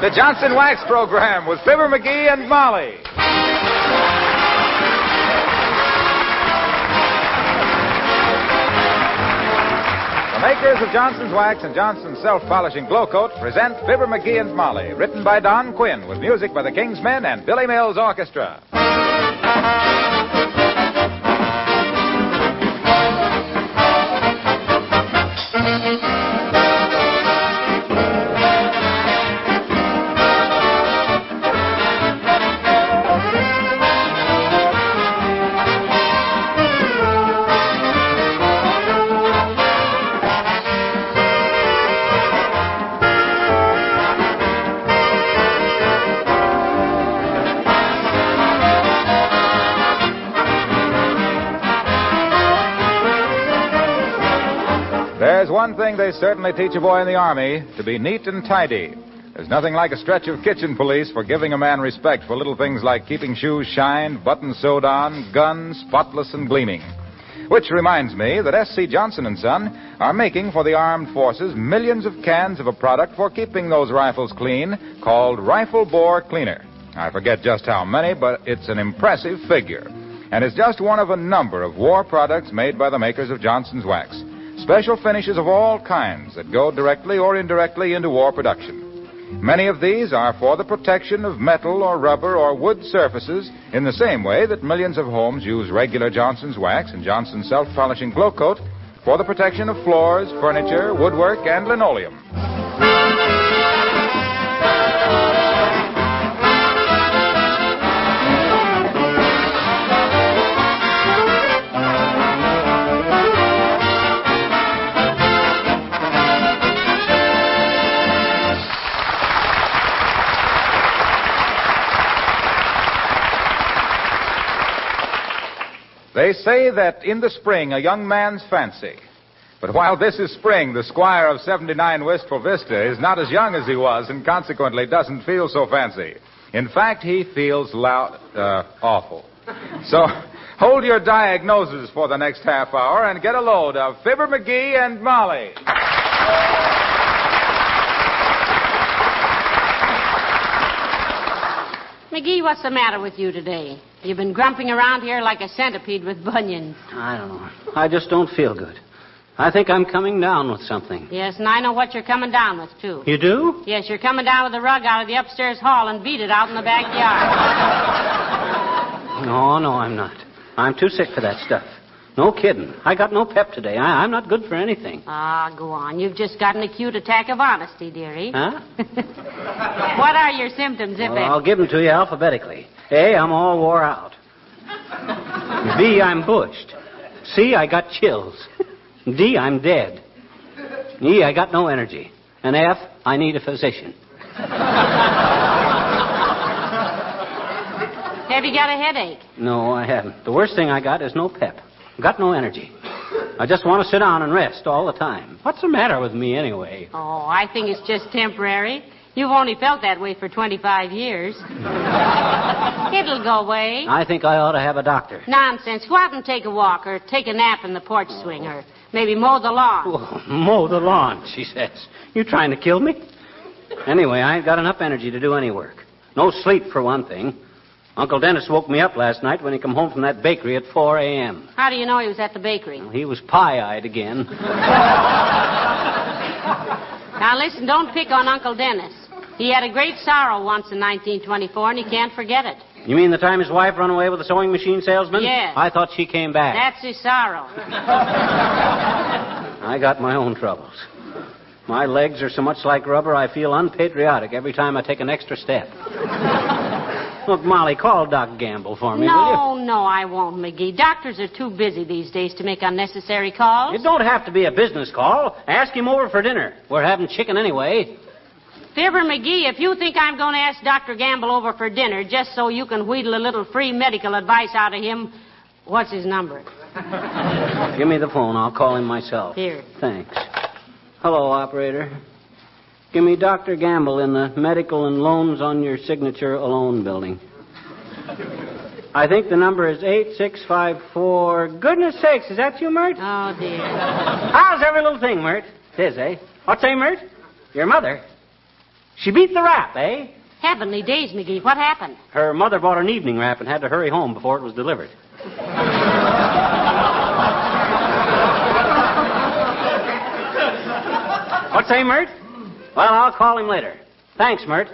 the Johnson Wax Program with Fibber, McGee, and Molly. The makers of Johnson's Wax and Johnson's Self-Polishing Glow Coat present Fibber, McGee, and Molly, written by Don Quinn, with music by the King's Men and Billy Mills Orchestra. There's one thing they certainly teach a boy in the Army, to be neat and tidy. There's nothing like a stretch of kitchen police for giving a man respect for little things like keeping shoes shined, buttons sewed on, guns spotless and gleaming. Which reminds me that S.C. Johnson & Son are making for the armed forces millions of cans of a product for keeping those rifles clean called Rifle Bore Cleaner. I forget just how many, but it's an impressive figure. And it's just one of a number of war products made by the makers of Johnson's Wax. Special finishes of all kinds that go directly or indirectly into war production. Many of these are for the protection of metal or rubber or wood surfaces in the same way that millions of homes use regular Johnson's Wax and Johnson's Self-Polishing Glow Coat for the protection of floors, furniture, woodwork, and linoleum. They say that in the spring a young man's fancy. But while this is spring, the squire of 79 Wistful Vista is not as young as he was and consequently doesn't feel so fancy. In fact, he feels awful. So hold your diagnoses for the next half hour and get a load of Fibber, McGee, and Molly. McGee, what's the matter with you today? You've been grumping around here like a centipede with bunions. I don't know. I just don't feel good. I think I'm coming down with something. Yes, and I know what you're coming down with, too. You do? Yes, you're coming down with the rug out of the upstairs hall and beat it out in the backyard. No, I'm not. I'm too sick for that stuff. No kidding. I got no pep today. I'm not good for anything. Ah, go on. You've just got an acute attack of honesty, dearie. Huh? What are your symptoms, if Well, I'll give them to you alphabetically. A, I'm all wore out. B, I'm bushed. C, I got chills. D, I'm dead. E, I got no energy. And F, I need a physician. Have you got a headache? No, I haven't. The worst thing I got is no pep. Got no energy. I just want to sit down and rest all the time. What's the matter with me anyway? Oh, I think it's just temporary. You've only felt that way for 25 years. It'll go away. I think I ought to have a doctor. Nonsense. Go out and take a walk or take a nap in the porch swing or maybe mow the lawn. Oh, mow the lawn, she says. You trying to kill me? Anyway, I ain't got enough energy to do any work. No sleep, for one thing. Uncle Dennis woke me up last night when he come home from that bakery at 4 a.m. How do you know he was at the bakery? Well, he was pie-eyed again. Now, listen, don't pick on Uncle Dennis. He had a great sorrow once in 1924, and he can't forget it. You mean the time his wife run away with a sewing machine salesman? Yes. I thought she came back. That's his sorrow. I got my own troubles. My legs are so much like rubber, I feel unpatriotic every time I take an extra step. Look, Molly, call Doc Gamble for me, will you? No, I won't, McGee. Doctors are too busy these days to make unnecessary calls. It don't have to be a business call. Ask him over for dinner. We're having chicken anyway. Fibber, McGee, if you think I'm going to ask Dr. Gamble over for dinner just so you can wheedle a little free medical advice out of him, what's his number? Give me the phone. I'll call him myself. Here. Thanks. Hello, operator. Give me Dr. Gamble in the medical and loans on your signature alone building. I think the number is 8654. Goodness sakes, is that you, Mert? Oh, dear. How's every little thing, Mert? It is, eh? What's say, Mert? Your mother? She beat the rap, eh? Heavenly days, McGee. What happened? Her mother bought an evening wrap and had to hurry home before it was delivered. What say, Mert? Well, I'll call him later. Thanks, Mert.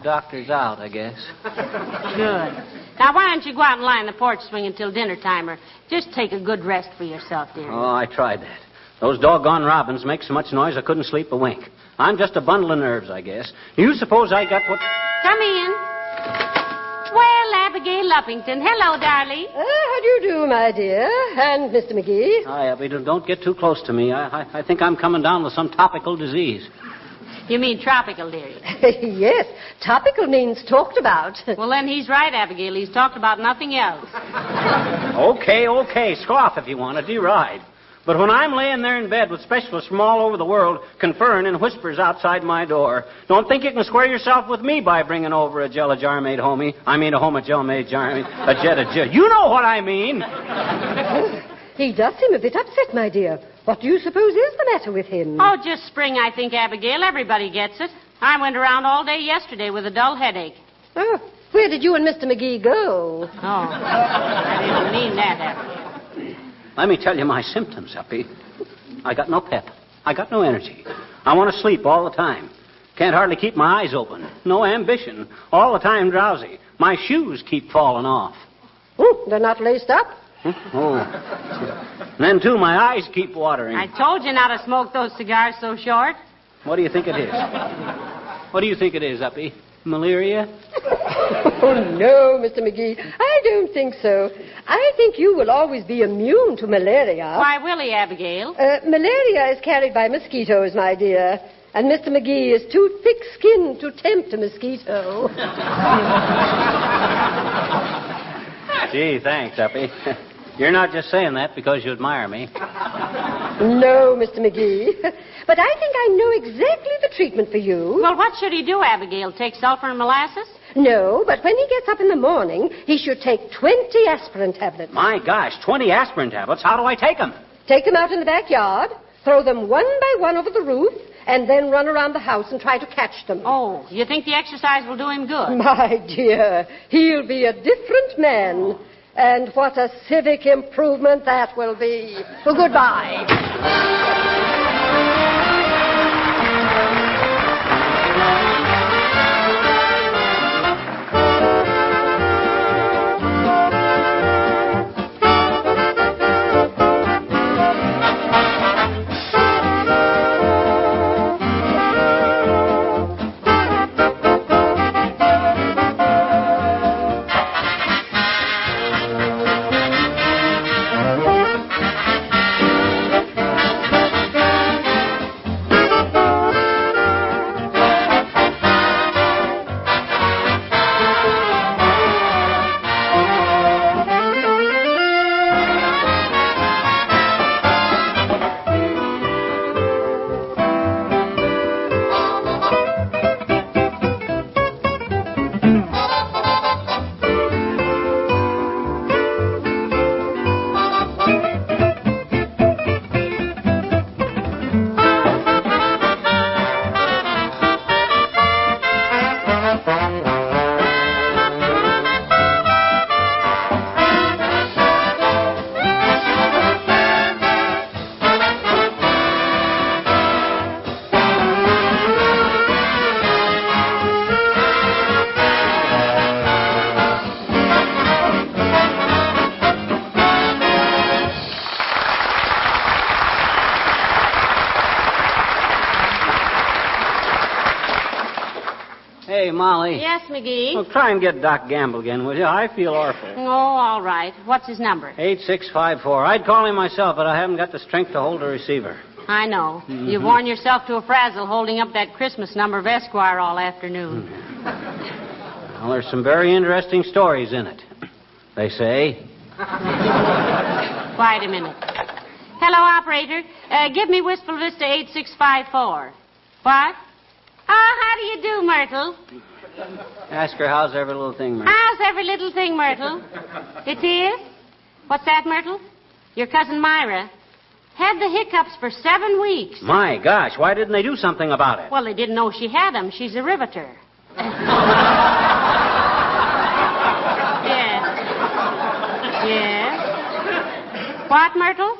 Doctor's out, I guess. Good. Now, why don't you go out and lie on the porch swing until dinner time, or just take a good rest for yourself, dear. Oh, I tried that. Those doggone robins make so much noise I couldn't sleep a wink. I'm just a bundle of nerves, I guess. You suppose I got what... Come in. Well, Abigail Luppington. Hello, darling. How do you do, my dear? And Mr. McGee? Hi, Abby. Don't get too close to me. I think I'm coming down with some topical disease. You mean tropical, dearie? Yes. Topical means talked about. Well, then he's right, Abigail. He's talked about nothing else. Okay. Scoff if you want to. Deride. But when I'm laying there in bed with specialists from all over the world conferring in whispers outside my door, don't think you can square yourself with me by bringing over a jello jar made homie. I mean a homa gel made jar. A jet. You know what I mean. He does seem a bit upset, my dear. What do you suppose is the matter with him? Oh, just spring, I think, Abigail. Everybody gets it. I went around all day yesterday with a dull headache. Oh, where did you and Mr. McGee go? Oh, I didn't mean that, Abigail. Let me tell you my symptoms, Uppy. I got no pep. I got no energy. I want to sleep all the time. Can't hardly keep my eyes open. No ambition. All the time drowsy. My shoes keep falling off. Oh, they're not laced up? Oh. And then, too, my eyes keep watering. I told you not to smoke those cigars so short. What do you think it is? What do you think it is, Uppy? Malaria? Oh, no, Mr. McGee. I don't think so. I think you will always be immune to malaria. Why will he, Abigail? Malaria is carried by mosquitoes, my dear. And Mr. McGee is too thick-skinned to tempt a mosquito. Gee, thanks, Uppy. You're not just saying that because you admire me. No, Mr. McGee. But I think I know exactly the treatment for you. Well, what should he do, Abigail? Take sulfur and molasses? No, but when he gets up in the morning, he should take 20 aspirin tablets. My gosh, 20 aspirin tablets? How do I take them? Take them out in the backyard, throw them one by one over the roof, and then run around the house and try to catch them. Oh, you think the exercise will do him good? My dear, he'll be a different man. And what a civic improvement that will be. Well, goodbye. Hey, Molly. Yes, McGee? Well, try and get Doc Gamble again, will you? I feel awful. Oh, all right. What's his number? 8654. I'd call him myself, but I haven't got the strength to hold the receiver. I know. Mm-hmm. You've worn yourself to a frazzle holding up that Christmas number of Esquire all afternoon. Well, there's some very interesting stories in it, they say. Quiet a minute. Hello, operator. Give me Wistful Vista 8654. What? Oh, how do you do, Myrtle? Ask her how's every little thing, Myrtle. How's every little thing, Myrtle? It is? What's that, Myrtle? Your cousin Myra. Had the hiccups for 7 weeks. My gosh, why didn't they do something about it? Well, they didn't know she had them. She's a riveter. Yes. Yes. What, Myrtle?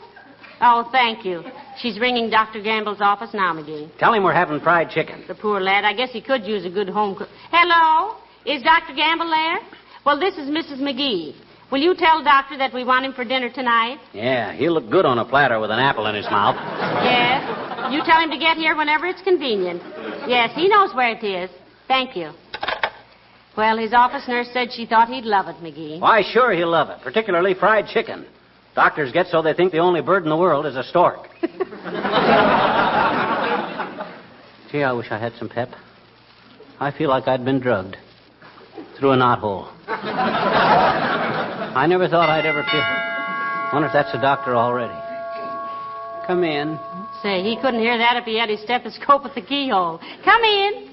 Oh, thank you. She's ringing Dr. Gamble's office now, McGee. Tell him we're having fried chicken. The poor lad. I guess he could use a good home cook. Hello? Is Dr. Gamble there? Well, this is Mrs. McGee. Will you tell Doctor that we want him for dinner tonight? Yeah, he'll look good on a platter with an apple in his mouth. Yes. You tell him to get here whenever it's convenient. Yes, he knows where it is. Thank you. Well, his office nurse said she thought he'd love it, McGee. Why, sure he'll love it, particularly fried chicken. Doctors get so they think the only bird in the world is a stork. Gee, I wish I had some pep. I feel like I'd been drugged through a knothole. I never thought I'd ever feel... Wonder if that's a doctor already. Come in. Say, he couldn't hear that if he had his stethoscope at the keyhole. Come in.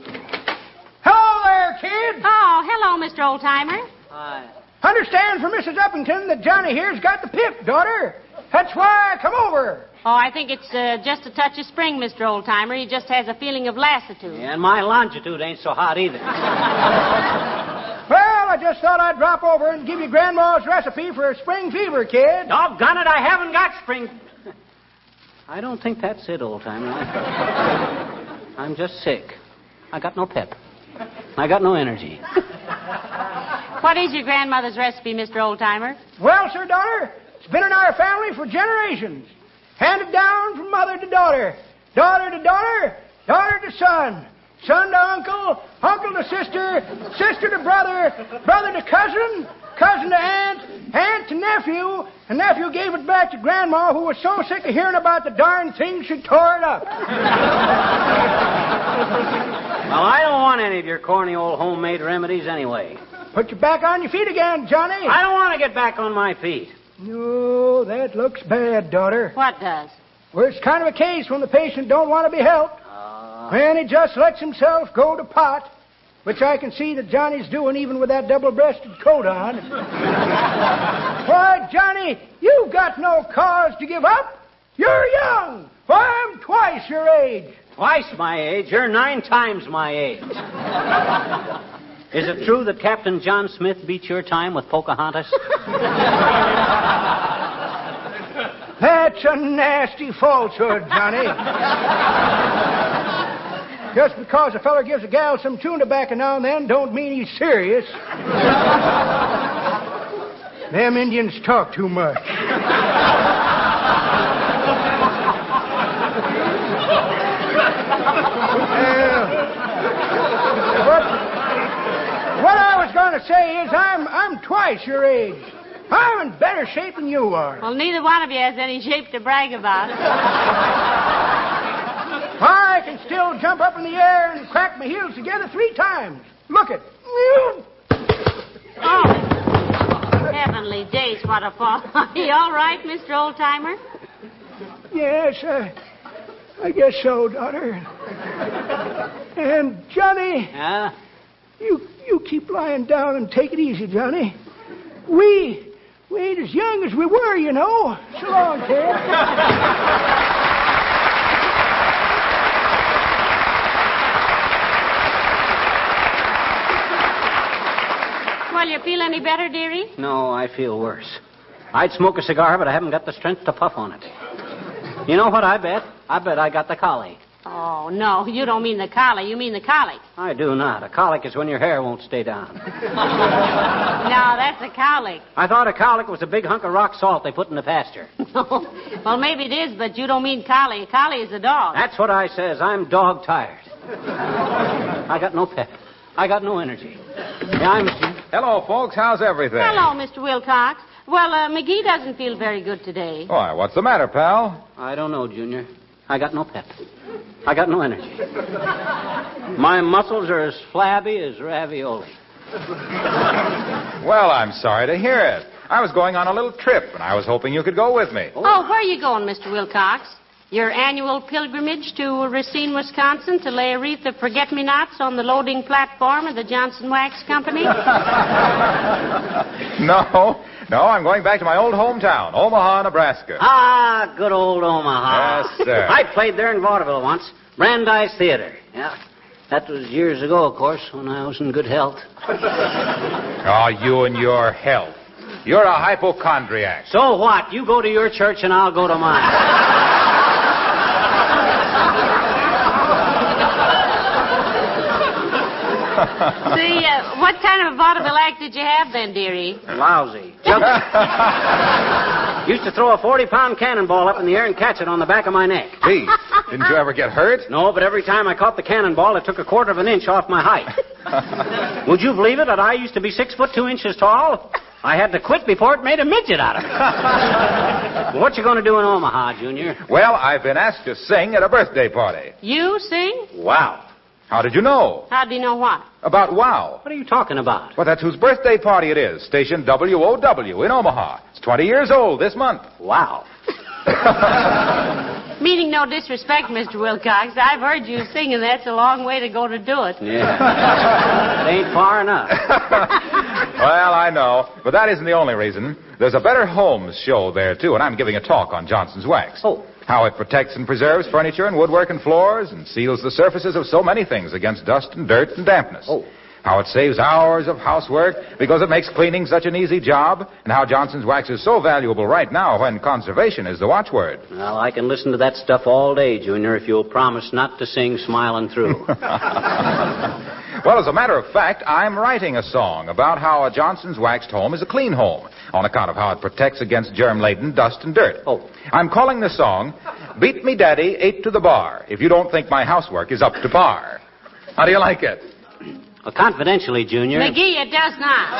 Hello there, kid. Oh, hello, Mr. Oldtimer. Hi. Understand from Mrs. Uppington that Johnny here's got the pip, daughter. That's why I come over. Oh, I think it's just a touch of spring, Mr. Oldtimer. He just has a feeling of lassitude. Yeah, and my longitude ain't so hot either. Well, I just thought I'd drop over and give you Grandma's recipe for a spring fever, kid. Doggone it, I haven't got spring... I don't think that's it, Oldtimer. I'm just sick. I got no pep. I got no energy. What is your grandmother's recipe, Mr. Oldtimer? Well, sir, daughter, it's been in our family for generations. Handed down from mother to daughter, daughter to daughter, daughter to son, son to uncle, uncle to sister, sister to brother, brother to cousin, cousin to aunt, aunt to nephew, and nephew gave it back to Grandma, who was so sick of hearing about the darn thing she tore it up. Well, I don't want any of your corny old homemade remedies anyway. Put you back on your feet again, Johnny. I don't want to get back on my feet. No, that looks bad, daughter. What does? Well, it's kind of a case when the patient don't want to be helped. When he just lets himself go to pot, which I can see that Johnny's doing even with that double-breasted coat on. Why, Johnny, you've got no cause to give up. You're young. Why, I'm twice your age. Twice my age? You're 9 times my age. Is it true that Captain John Smith beat your time with Pocahontas? That's a nasty falsehood, Johnny. Just because a feller gives a gal some chewing tobacco now and then don't mean he's serious. Them Indians talk too much. What I was going to say is I'm twice your age. I'm in better shape than you are. Well, neither one of you has any shape to brag about. I can still jump up in the air and crack my heels together 3 times. Look it. Oh, heavenly days, what a fall. Are you all right, Mr. Oldtimer? Yes, I guess so, daughter. And, Johnny... Yeah? You keep lying down and take it easy, Johnny. We ain't as young as we were, you know. So long, kid. Well, you feel any better, dearie? No, I feel worse. I'd smoke a cigar, but I haven't got the strength to puff on it. You know what I bet? I bet I got the colic. Oh, no, you don't mean the collie. You mean the colic. I do not. A colic is when your hair won't stay down. No, that's a colic. I thought a colic was a big hunk of rock salt they put in the pasture. No. Well, maybe it is, but you don't mean collie. A collie is a dog. That's what I says. I'm dog tired. I got no pep. I got no energy. Yeah, Hello, folks. How's everything? Hello, Mr. Wilcox. Well, McGee doesn't feel very good today. Why, what's the matter, pal? I don't know, Junior. I got no pep. I got no energy. My muscles are as flabby as ravioli. Well, I'm sorry to hear it. I was going on a little trip, and I was hoping you could go with me. Oh, where are you going, Mr. Wilcox? Your annual pilgrimage to Racine, Wisconsin to lay a wreath of forget-me-nots on the loading platform of the Johnson Wax Company? No, No, I'm going back to my old hometown, Omaha, Nebraska. Ah, good old Omaha. Yes, sir. I played there in vaudeville once. Brandeis Theater. Yeah. That was years ago, of course, when I was in good health. Oh, you and your health. You're a hypochondriac. So what? You go to your church and I'll go to mine. See, what kind of a vaudeville act did you have then, dearie? Lousy. Used to throw a 40-pound cannonball up in the air and catch it on the back of my neck. Gee, didn't you ever get hurt? No, but every time I caught the cannonball, it took a quarter of an inch off my height. Would you believe it that I used to be 6'2" tall? I had to quit before it made a midget out of me. What you going to do in Omaha, Junior? Well, I've been asked to sing at a birthday party. You sing? Wow. How did you know? How do you know what? About WOW. What are you talking about? Well, that's whose birthday party it is. Station WOW in Omaha. It's 20 years old this month. Wow. Meaning no disrespect, Mr. Wilcox. I've heard you sing, and that's a long way to go to do it. Yeah. It ain't far enough. Well, I know, but that isn't the only reason. There's a Better Homes show there, too, and I'm giving a talk on Johnson's Wax. Oh. How it protects and preserves furniture and woodwork and floors and seals the surfaces of so many things against dust and dirt and dampness. Oh. How it saves hours of housework because it makes cleaning such an easy job, and how Johnson's Wax is so valuable right now when conservation is the watchword. Well, I can listen to that stuff all day, Junior, if you'll promise not to sing Smiling Through. Well, as a matter of fact, I'm writing a song about how a Johnson's Waxed home is a clean home on account of how it protects against germ-laden dust and dirt. Oh. I'm calling the song, Beat Me Daddy 8 to the Bar, if you don't think my housework is up to par. How do you like it? Well, confidentially, Junior. McGee, it does not.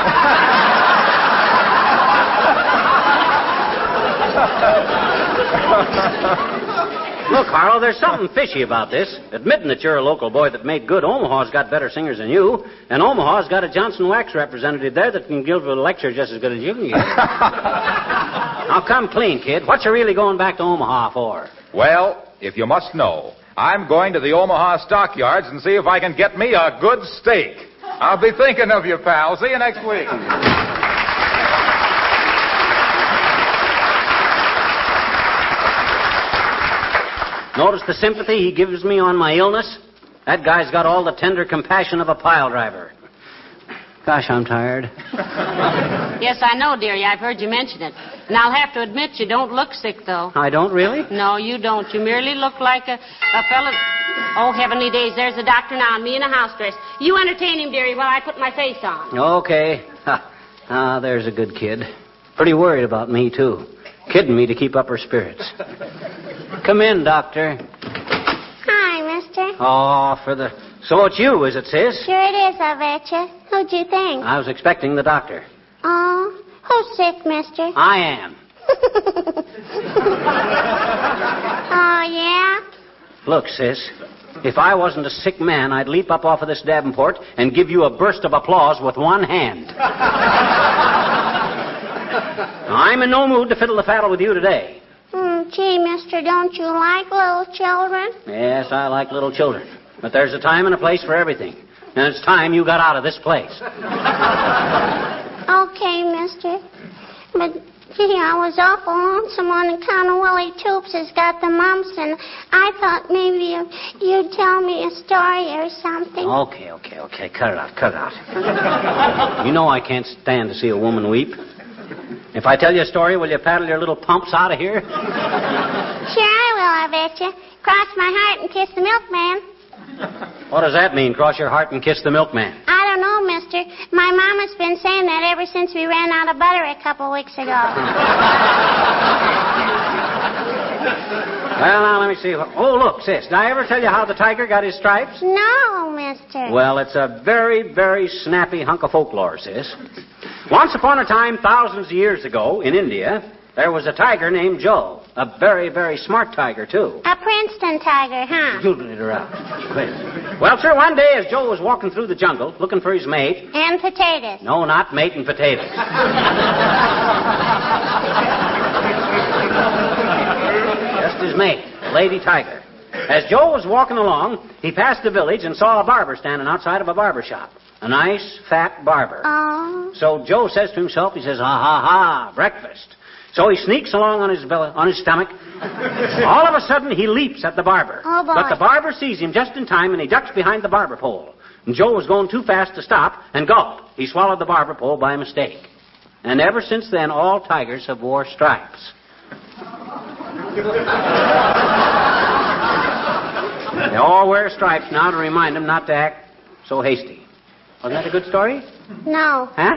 Look, Harlow, there's something fishy about this. Admitting that you're a local boy that made good, Omaha's got better singers than you, and Omaha's got a Johnson Wax representative there that can give a lecture just as good as you can give. Now, come clean, kid. What you really going back to Omaha for? Well, if you must know, I'm going to the Omaha stockyards and see if I can get me a good steak. I'll be thinking of you, pal. See you next week. Notice the sympathy he gives me on my illness? That guy's got all the tender compassion of a pile driver. Gosh, I'm tired. Yes, I know, dearie. I've heard you mention it. And I'll have to admit you don't look sick, though. I don't really? No, you don't. You merely look like a fella... Oh, heavenly days, there's the doctor now, and me in a house dress. You entertain him, dearie, while I put my face on. Okay. There's a good kid. Pretty worried about me, too. Kidding me to keep up her spirits. Come in, Doctor. Hi, mister. Oh, So it's you, is it, sis? Sure it is, I betcha. Who'd you think? I was expecting the doctor. Oh, who's sick, mister? I am. Oh, yeah? Look, sis, if I wasn't a sick man, I'd leap up off of this Davenport and give you a burst of applause with one hand. I'm in no mood to fiddle the faddle with you today. Gee, mister, don't you like little children? Yes, I like little children. But there's a time and a place for everything. And it's time you got out of this place. Okay, mister. But, gee, I was awful lonesome on account of Willie Toops has got the mumps, and I thought maybe you'd tell me a story or something. Okay. Cut it out. You know I can't stand to see a woman weep. If I tell you a story, will you paddle your little pumps out of here? Sure I will, I betcha. Cross my heart and kiss the milkman. What does that mean, cross your heart and kiss the milkman? I don't know, mister. My mama's been saying that ever since we ran out of butter a couple weeks ago. Well, now, let me see. Oh, look, sis, did I ever tell you how the tiger got his stripes? No, mister. Well, it's a very, very snappy hunk of folklore, sis. Once upon a time, thousands of years ago, in India, there was a tiger named Joe. A very, very smart tiger, too. A Princeton tiger, huh? You let her out. Quick. Well, sir, one day as Joe was walking through the jungle looking for his mate... And potatoes. No, not mate and potatoes. Just his mate, a lady tiger. As Joe was walking along, he passed the village and saw a barber standing outside of a barber shop. A nice, fat barber. Oh. So Joe says to himself, he says, ha, ha, ha, breakfast. So he sneaks along on his belly, on his stomach. All of a sudden, he leaps at the barber. Oh, boy. But the barber sees him just in time, and he ducks behind the barber pole. And Joe was going too fast to stop, and gulp, he swallowed the barber pole by mistake. And ever since then, all tigers have wore stripes. They all wear stripes now to remind them not to act so hasty. Wasn't that a good story? No. Huh?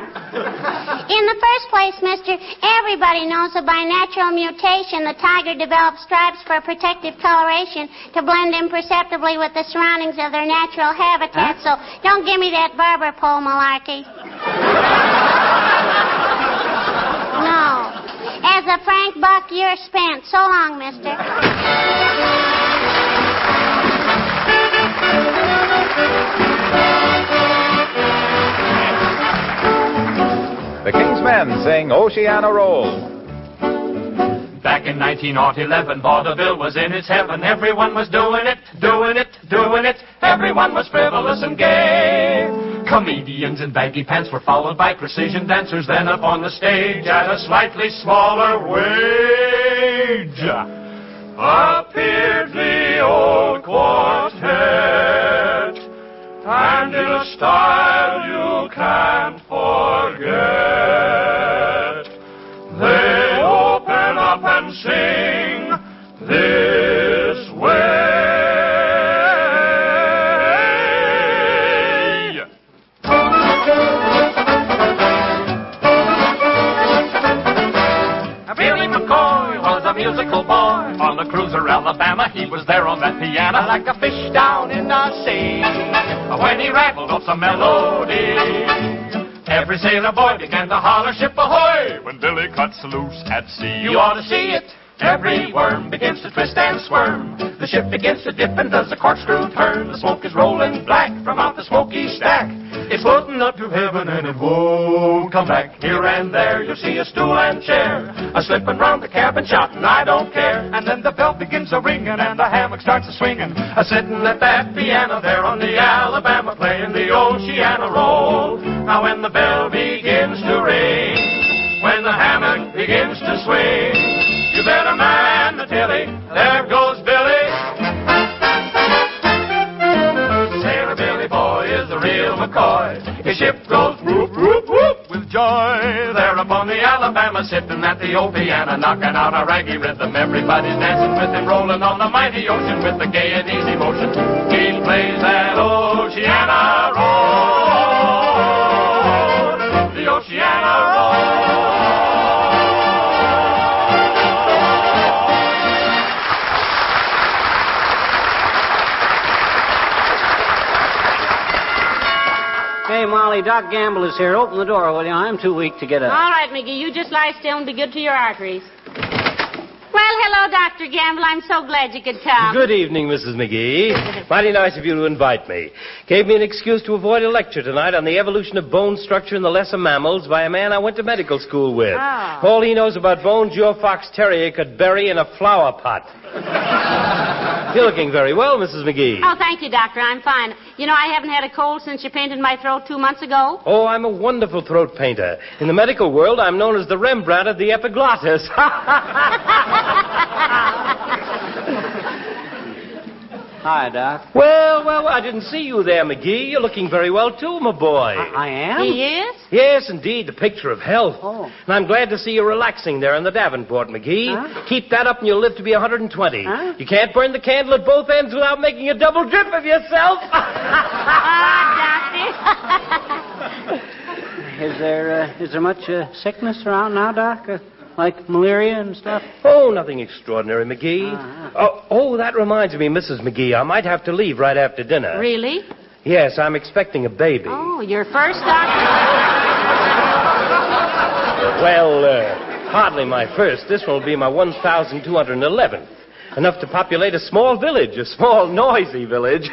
In the first place, mister, everybody knows that by natural mutation, the tiger develops stripes for protective coloration to blend imperceptibly with the surroundings of their natural habitat. So don't give me that barber pole malarkey. No. As a frank buck, you're spent. So long, mister. The King's Men sing Oceana Roll. Back in 1911, vaudeville was in its heaven. Everyone was doing it, doing it, doing it. Everyone was frivolous and gay. Comedians in baggy pants were followed by precision dancers. Then up on the stage at a slightly smaller wage appeared the old quartet. And in a style you can't forget, they open up and sing this way. Billy McCoy was a musical boy. On the cruiser Alabama, he was there on that piano like a fish down in the sea. When he rattled off some melody, every sailor boy began to holler, ship ahoy, when Billy cuts loose at sea. You ought to see it. Every worm begins to twist and squirm. The ship begins to dip and does the corkscrew turn. The smoke is rolling black from out the smoky stack. It's floating up to heaven and it won't come back. Here and there you see a stool and chair, a slipping round the cabin shouting, I don't care. And then the bell begins a-ringing and the hammock starts a-swinging, a-sitting at that piano there on the Alabama playing the Oceana Roll. Now when the bell begins to ring, when the hammock begins to swing, you better man the tilly, there goes Billy. Sailor Billy boy is the real McCoy. His ship goes whoop, whoop, whoop with joy. There upon the Alabama, sitting at the old piano, knocking out a raggy rhythm. Everybody's dancing with him, rolling on the mighty ocean with the gay and easy motion. He plays that Oceana Roll, the Oceana Roll. Hey, Molly, Doc Gamble is here. Open the door, will you? I'm too weak to get up. All right, McGee, you just lie still and be good to your arteries. Well, hello, Dr. Gamble. I'm so glad you could come. Good evening, Mrs. McGee. Mighty nice of you to invite me. Gave me an excuse to avoid a lecture tonight on the evolution of bone structure in the lesser mammals by a man I went to medical school with. Oh. All he knows about bones, your fox terrier could bury in a flower pot. You're looking very well, Mrs. McGee. Oh, thank you, Doctor. I'm fine. You know, I haven't had a cold since you painted my throat 2 months ago. Oh, I'm a wonderful throat painter. In the medical world, I'm known as the Rembrandt of the epiglottis. Hi, Doc. Well, I didn't see you there, McGee. You're looking very well, too, my boy. I am? He is? Yes, indeed, the picture of health. Oh. And I'm glad to see you relaxing there in the Davenport, McGee. Huh? Keep that up and you'll live to be 120. Huh? You can't burn the candle at both ends without making a double drip of yourself. Doctor. Is there much sickness around now, Doc? Like malaria and stuff? Oh, nothing extraordinary, McGee. Uh-huh. Oh, that reminds me, Mrs. McGee, I might have to leave right after dinner. Really? Yes, I'm expecting a baby. Oh, your first, Doctor? Well, hardly my first. This one will be my 1,211th. Enough to populate a small village, a small, noisy village.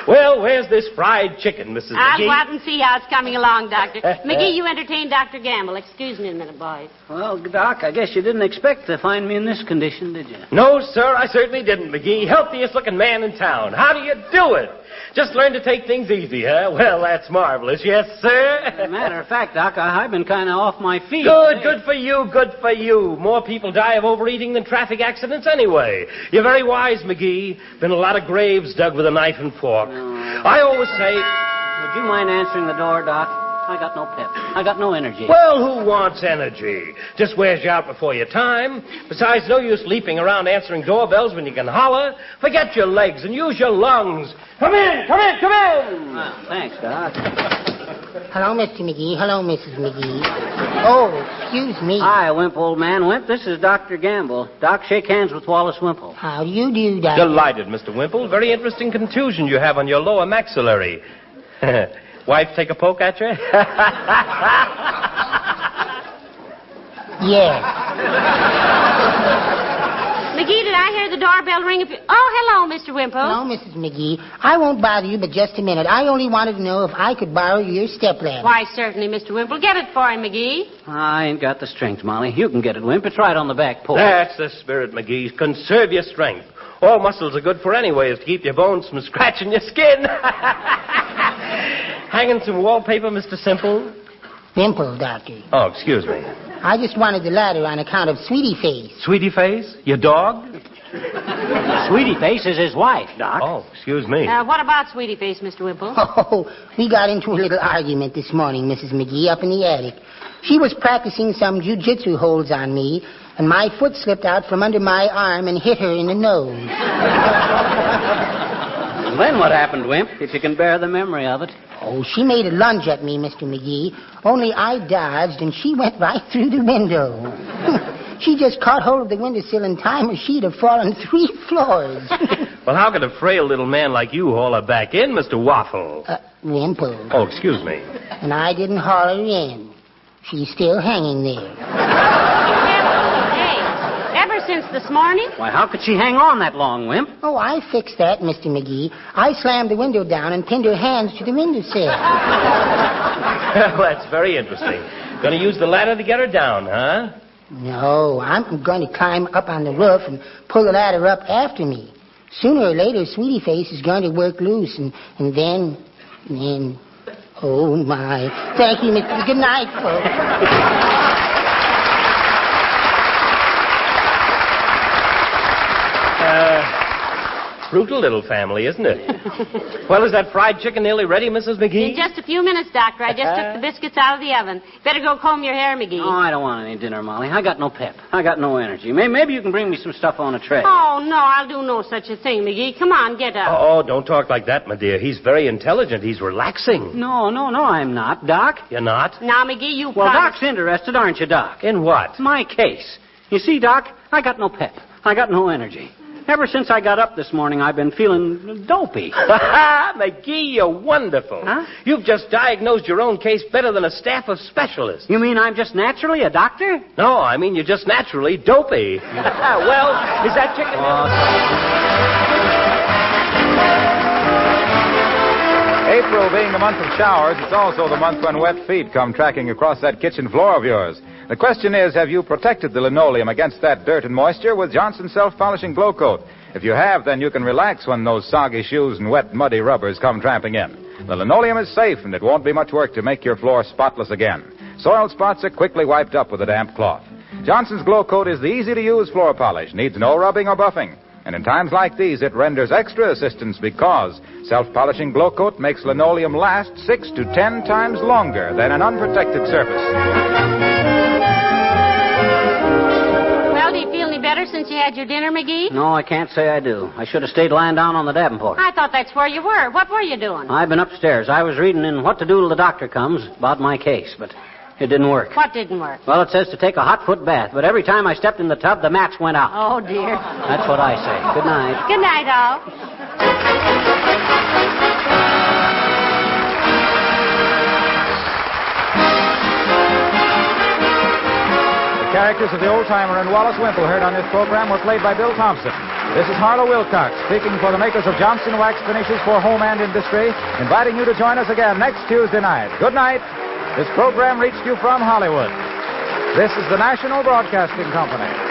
Well, where's this fried chicken, Mrs. I'll McGee? go out and see how it's coming along, Doctor. McGee, you entertain Dr. Gamble. Excuse me a minute, boys. Well, Doc, I guess you didn't expect to find me in this condition, did you? No, sir, I certainly didn't, McGee. Healthiest looking man in town. How do you do it? Just learn to take things easy, huh? Well, that's marvelous. Yes, sir. As a matter of fact, Doc, I've been kind of off my feet. Good for you, good for you. More people die of overeating than traffic accidents anyway. You're very wise, McGee. Been a lot of graves dug with a knife and fork. I always say... Would you mind answering the door, Doc? I got no pep. I got no energy. Well, who wants energy? Just wears you out before your time. Besides, no use leaping around answering doorbells when you can holler. Forget your legs and use your lungs. Come in, come in, come in. Well, thanks, Doc. Hello, Mr. McGee. Hello, Mrs. McGee. Oh, excuse me. Hi, Wimp, old man. Wimp, this is Dr. Gamble. Doc, shake hands with Wallace Wimple. How do you do, Doctor? Delighted, Mr. Wimple. Very interesting contusion you have on your lower maxillary. Wife take a poke at you? Yes. McGee, did I hear the doorbell ring? Oh, hello, Mr. Wimple. Hello, Mrs. McGee. I won't bother you but just a minute. I only wanted to know if I could borrow your stepladder. Why, certainly, Mr. Wimple. Get it for him, McGee. I ain't got the strength, Molly. You can get it, Wimp. It's right on the back porch. That's the spirit, McGee. Conserve your strength. All muscles are good for anyway, is to keep your bones from scratching your skin. Hanging some wallpaper, Mr. Simple? Wimple, Doctor. Oh, excuse me. I just wanted the ladder on account of Sweetie Face. Sweetie Face? Your dog? Sweetie Face is his wife, Doc. Oh, excuse me. What about Sweetie Face, Mr. Wimple? Oh, we got into a little argument this morning, Mrs. McGee, up in the attic. She was practicing some jiu-jitsu holds on me, and my foot slipped out from under my arm and hit her in the nose. Then what happened, Wimp, if you can bear the memory of it? Oh, she made a lunge at me, Mr. McGee, only I dodged, and she went right through the window. She just caught hold of the windowsill in time, or she'd have fallen 3 floors. Well, how could a frail little man like you haul her back in, Mr. Waffle? Wimple. Oh, excuse me. And I didn't haul her in. She's still hanging there. Hey, ever since this morning? Why, how could she hang on that long, Wimp? Oh, I fixed that, Mr. McGee. I slammed the window down and pinned her hands to the windowsill. Well, that's very interesting. Going to use the ladder to get her down, huh? No, I'm going to climb up on the roof and pull the ladder up after me. Sooner or later, Sweetie Face is going to work loose, and then... Oh, my. Thank you, Mr. Good night, folks. Brutal little family, isn't it? Well, is that fried chicken nearly ready, Mrs. McGee? In just a few minutes, Doctor. I just took the biscuits out of the oven. Better go comb your hair, McGee. Oh, I don't want any dinner, Molly. I got no pep. I got no energy. Maybe you can bring me some stuff on a tray. Oh, no, I'll do no such a thing, McGee. Come on, get up. Oh, don't talk like that, my dear. He's very intelligent. He's relaxing. No, I'm not, Doc. You're not? Now, McGee, you Well, promised... Doc's interested, aren't you, Doc? In what? My case. You see, Doc, I got no pep. I got no energy. Ever since I got up this morning, I've been feeling dopey. McGee, you're wonderful. Huh? You've just diagnosed your own case better than a staff of specialists. You mean I'm just naturally a doctor? No, I mean you're just naturally dopey. Well, is that chicken... April being the month of showers, it's also the month when wet feet come tracking across that kitchen floor of yours. The question is, have you protected the linoleum against that dirt and moisture with Johnson's self-polishing glow coat? If you have, then you can relax when those soggy shoes and wet, muddy rubbers come tramping in. The linoleum is safe, and it won't be much work to make your floor spotless again. Soiled spots are quickly wiped up with a damp cloth. Johnson's glow coat is the easy-to-use floor polish, needs no rubbing or buffing. And in times like these, it renders extra assistance because self-polishing glow coat makes linoleum last 6 to 10 times longer than an unprotected surface. Well, do you feel any better since you had your dinner, McGee? No, I can't say I do. I should have stayed lying down on the Davenport. I thought that's where you were. What were you doing? I've been upstairs. I was reading in What to Do Till the Doctor Comes about my case, but it didn't work. What didn't work? Well, it says to take a hot foot bath, but every time I stepped in the tub, the match went out. Oh, dear. That's what I say. Good night. Good night, all. The characters of the old-timer and Wallace Wimple heard on this program were played by Bill Thompson. This is Harlow Wilcox, speaking for the makers of Johnson Wax Finishes for Home and Industry, inviting you to join us again next Tuesday night. Good night. This program reached you from Hollywood. This is the National Broadcasting Company.